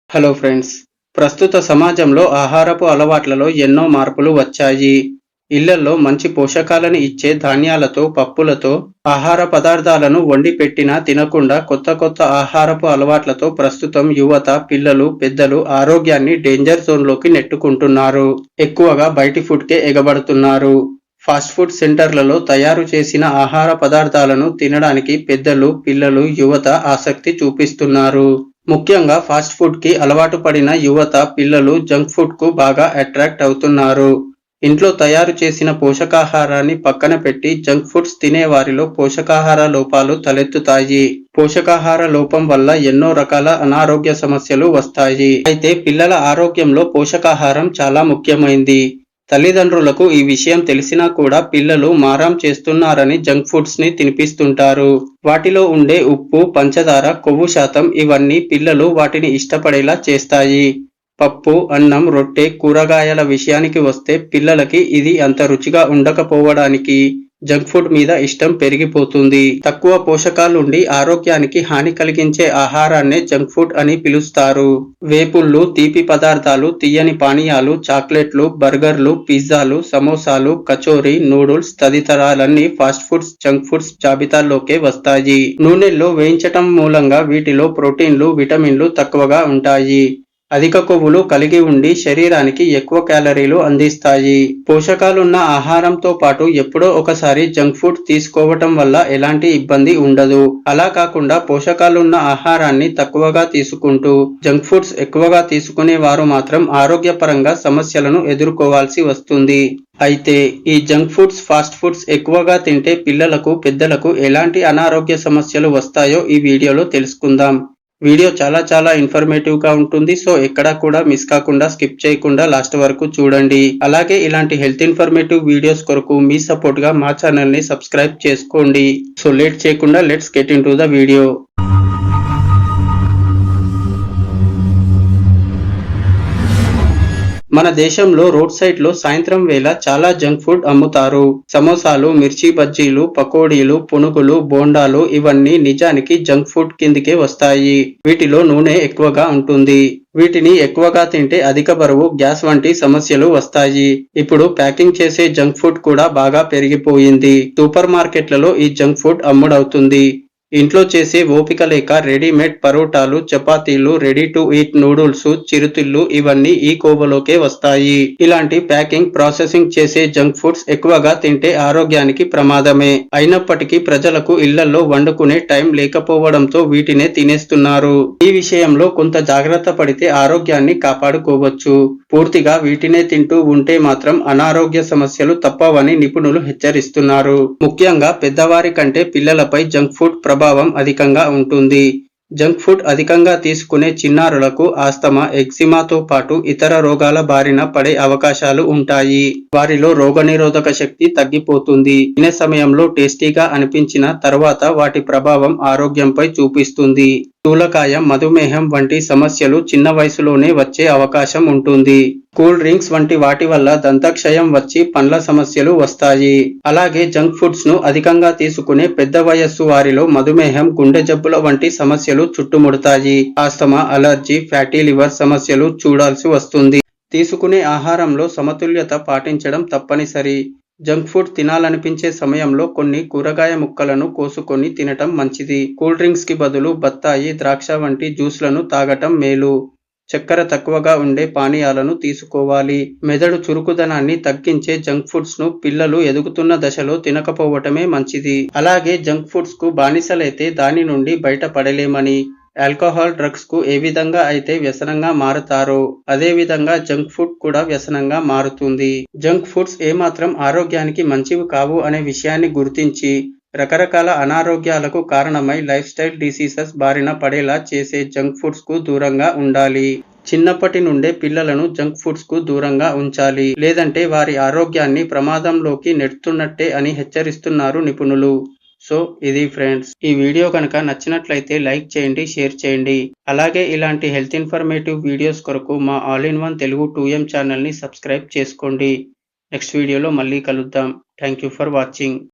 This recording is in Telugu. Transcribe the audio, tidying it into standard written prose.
హలో ఫ్రెండ్స్, ప్రస్తుత సమాజంలో ఆహారపు అలవాట్లలో ఎన్నో మార్పులు వచ్చాయి. ఇళ్లలో మంచి పోషకాలను ఇచ్చే ధాన్యాలతో, పప్పులతో ఆహార పదార్థాలను వండి పెట్టినా తినకుండా కొత్త ఆహారపు అలవాట్లతో ప్రస్తుతం యువత, పిల్లలు, పెద్దలు ఆరోగ్యాన్ని డేంజర్ జోన్లోకి నెట్టుకుంటున్నారు. ఎక్కువగా బయటి ఫుడ్కే ఎగబడుతున్నారు. ఫాస్ట్ ఫుడ్ సెంటర్లలో తయారు చేసిన ఆహార పదార్థాలను తినడానికి పెద్దలు, పిల్లలు, యువత ఆసక్తి చూపిస్తున్నారు. ముఖ్యంగా ఫాస్ట్ ఫుడ్ కి అలవాటు పడిన యువత, పిల్లలు జంక్ ఫుడ్ కు బాగా అట్రాక్ట్ అవుతున్నారు. ఇంట్లో తయారు చేసిన పోషకాహారాన్ని పక్కన పెట్టి జంక్ ఫుడ్స్ తినే వారిలో పోషకాహార లోపాలు తలెత్తుతాయి. పోషకాహార లోపం వల్ల ఎన్నో రకాల అనారోగ్య సమస్యలు వస్తాయి. అయితే పిల్లల ఆరోగ్యంలో పోషకాహారం చాలా ముఖ్యమైంది. తల్లిదండ్రులకు ఈ విషయం తెలిసినా కూడా పిల్లలు మారం చేస్తున్నారని జంక్ ఫుడ్స్ ని తినిపిస్తుంటారు. వాటిలో ఉండే ఉప్పు, పంచదార, కొవ్వు శాతం ఇవన్నీ పిల్లలు వాటిని ఇష్టపడేలా చేస్తాయి. పప్పు, అన్నం, రొట్టె, కూరగాయల విషయానికి వస్తే పిల్లలకి ఇది అంత రుచిగా ఉండకపోవడానికి జంక్ ఫుడ్ మీద ఇష్టం పెరిగిపోతుంది. తక్కువ పోషకాలుండి ఆరోగ్యానికి హాని కలిగించే ఆహారాన్నే జంక్ ఫుడ్ అని పిలుస్తారు. వేపుళ్ళు, తీపి పదార్థాలు, తీయని పానీయాలు, చాక్లెట్లు, బర్గర్లు, పిజ్జాలు, సమోసాలు, కచోరీ, నూడిల్స్ తదితరాలన్నీ ఫాస్ట్ ఫుడ్స్, జంక్ ఫుడ్స్ జాబితాల్లోకే వస్తాయి. నూనెల్లో వేయించటం మూలంగా వీటిలో ప్రోటీన్లు, విటమిన్లు తక్కువగా ఉంటాయి. అధిక కొవ్వులు కలిగి ఉండి శరీరానికి ఎక్కువ క్యాలరీలు అందిస్తాయి. పోషకాలున్న ఆహారంతో పాటు ఎప్పుడో ఒకసారి జంక్ ఫుడ్ తీసుకోవటం వల్ల ఎలాంటి ఇబ్బంది ఉండదు. అలా కాకుండా పోషకాలున్న ఆహారాన్ని తక్కువగా తీసుకుంటూ జంక్ ఫుడ్స్ ఎక్కువగా తీసుకునే వారు మాత్రం ఆరోగ్యపరంగా సమస్యలను ఎదుర్కోవాల్సి వస్తుంది. అయితే ఈ జంక్ ఫుడ్స్, ఫాస్ట్ ఫుడ్స్ ఎక్కువగా తింటే పిల్లలకు, పెద్దలకు ఎలాంటి అనారోగ్య సమస్యలు వస్తాయో ఈ వీడియోలో తెలుసుకుందాం. వీడియో చాలా ఇన్ఫర్మేటివ్ గా ఉంటుంది. సో ఎక్కడా కూడా మిస్ కాకుండా, స్కిప్ చేయకుండా లాస్ట్ వరకు చూడండి. అలాగే ఇలాంటి హెల్త్ ఇన్ఫర్మేటివ్ వీడియోస్ కొరకు మీ సపోర్ట్ గా మా ఛానల్ ని సబ్స్క్రైబ్ చేసుకోండి. సో లేట్ చేయకుండా let's get in to the video. మన దేశంలో రోడ్ సైడ్ లో సాయంత్రం వేళ చాలా జంక్ ఫుడ్ అమ్ముతారు. సమోసాలు, మిర్చి బజ్జీలు, పకోడీలు, పునుగులు, బోండాలు ఇవన్నీ నిజానికి జంక్ ఫుడ్ కిందికే వస్తాయి. వీటిలో నూనె ఎక్కువగా ఉంటుంది. వీటిని ఎక్కువగా తింటే అధిక బరువు, గ్యాస్ వంటి సమస్యలు వస్తాయి. ఇప్పుడు ప్యాకింగ్ చేసే జంక్ ఫుడ్ కూడా బాగా పెరిగిపోయింది. సూపర్ మార్కెట్లలో ఈ జంక్ ఫుడ్ అమ్ముడవుతుంది. ఇంట్లో చేసే ఓపిక లేక రెడీమేడ్ పరోటాలు, చపాతీలు, రెడీ టు ఈట్ నూడిల్స్, చిరుతిళ్ళు ఇవన్నీ ఈ కోవలోకే వస్తాయి. ఇలాంటి ప్యాకింగ్, ప్రాసెసింగ్ చేసే జంక్ ఫుడ్స్ ఎక్కువగా తింటే ఆరోగ్యానికి ప్రమాదమే. అయినప్పటికీ ప్రజలకు ఇళ్లలో వండుకునే టైం లేకపోవడంతో వీటినే తినేస్తున్నారు. ఈ విషయంలో కొంత జాగ్రత్త పడితే ఆరోగ్యాన్ని కాపాడుకోవచ్చు. పూర్తిగా వీటినే తింటూ ఉంటే మాత్రం అనారోగ్య సమస్యలు తప్పవని నిపుణులు హెచ్చరిస్తున్నారు. ముఖ్యంగా పెద్దవారి కంటే పిల్లలపై జంక్ ఫుడ్ ప్రభావం అధికంగా ఉంటుంది. జంక్ ఫుడ్ అధికంగా తీసుకునే చిన్నారులకు ఆస్తమా, ఎగ్జిమాతో పాటు ఇతర రోగాల బారిన పడే అవకాశాలు ఉంటాయి. వారిలో రోగనిరోధక శక్తి తగ్గిపోతుంది. తినే సమయంలో టేస్టీగా అనిపించిన తర్వాత వాటి ప్రభావం ఆరోగ్యంపై చూపిస్తుంది. స్థూలకాయం, మధుమేహం వంటి సమస్యలు చిన్న వయసులోనే వచ్చే అవకాశం ఉంటుంది. కూల్ డ్రింక్స్ వంటి వాటి వల్ల దంతక్షయం వచ్చి పండ్ల సమస్యలు వస్తాయి. అలాగే జంక్ ఫుడ్స్ ను అధికంగా తీసుకునే పెద్ద వయస్సు వారిలో మధుమేహం, గుండె జబ్బుల వంటి సమస్యలు చుట్టుముడతాయి. ఆస్తమా, అలర్జీ, ఫ్యాటీ లివర్ సమస్యలు చూడాల్సి వస్తుంది. తీసుకునే ఆహారంలో సమతుల్యత పాటించడం తప్పనిసరి. జంక్ ఫుడ్ తినాలనిపించే సమయంలో కొన్ని కూరగాయ ముక్కలను కోసుకొని తినటం మంచిది. కూల్ డ్రింక్స్ కి బదులు బత్తాయి, ద్రాక్ష వంటి జ్యూస్లను తాగటం మేలు. చక్కెర తక్కువగా ఉండే పానీయాలను తీసుకోవాలి. మెదడు చురుకుదనాన్ని తగ్గించే జంక్ ఫుడ్స్ ను పిల్లలు ఎదుగుతున్న దశలో తినకపోవటమే మంచిది. అలాగే జంక్ ఫుడ్స్ కు బానిసలైతే దాని నుండి బయటపడలేమని. ఆల్కహాల్, డ్రగ్స్ కు ఏ విధంగా అయితే వ్యసనంగా మారుతారో అదే విధంగా జంక్ ఫుడ్ కూడా వ్యసనంగా మారుతుంది. జంక్ ఫుడ్స్ ఏమాత్రం ఆరోగ్యానికి మంచివి కావు అనే విషయాన్ని గుర్తించి రకరకాల అనారోగ్యాలకు కారణమై లైఫ్ స్టైల్ డిసీజెస్ బారిన పడేలా చేసే జంక్ ఫుడ్స్ కు దూరంగా ఉండాలి. చిన్నప్పటి నుండే పిల్లలను జంక్ ఫుడ్స్ కు దూరంగా ఉంచాలి. లేదంటే వారి ఆరోగ్యాన్ని ప్రమాదంలోకి నెడుతున్నట్టే అని హెచ్చరిస్తున్నారు నిపుణులు. సో ఇది ఫ్రెండ్స్, ఈ వీడియో కనుక నచ్చినట్లయితే లైక్ చేయండి, షేర్ చేయండి. అలాగే ఇలాంటి హెల్త్ ఇన్ఫర్మేటివ్ వీడియోస్ కొరకు మా all in one Telugu 2M channel ని సబ్స్క్రైబ్ చేసుకోండి. నెక్స్ట్ వీడియోలో మళ్ళీ కలుద్దాం. Thank you for watching.